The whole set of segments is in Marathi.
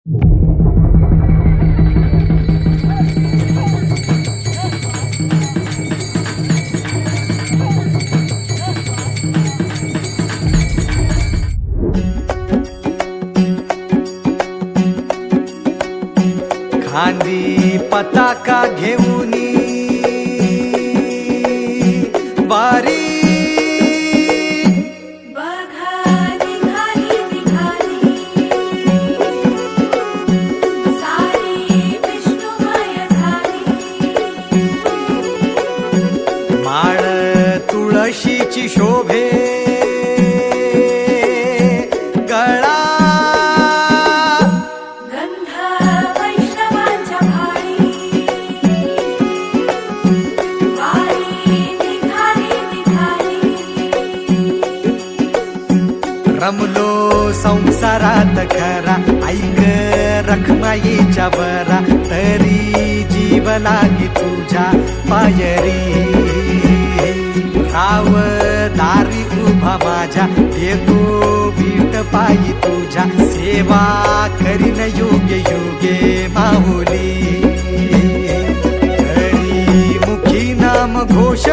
खांदी पताका घेऊनी वारी माळ तुळशीची शोभे गळा रमलो संसारात खरा ऐक रखमाईच्या बरा तरी जीव लागी तुझ्या पायरी राव दारी उभा माझ्या येतो वीट पायी तुझ्या सेवा करीन योगे योगे माहुली हरी मुखी नाम घोष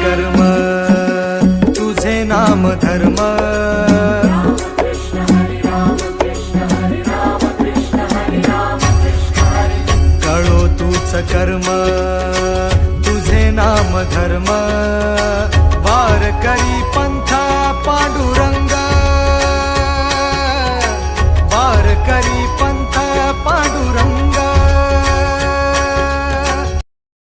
कर्म तुझे नाम धर्म कळो तूच कर्म तुझे नाम धर्म वार करी पंथ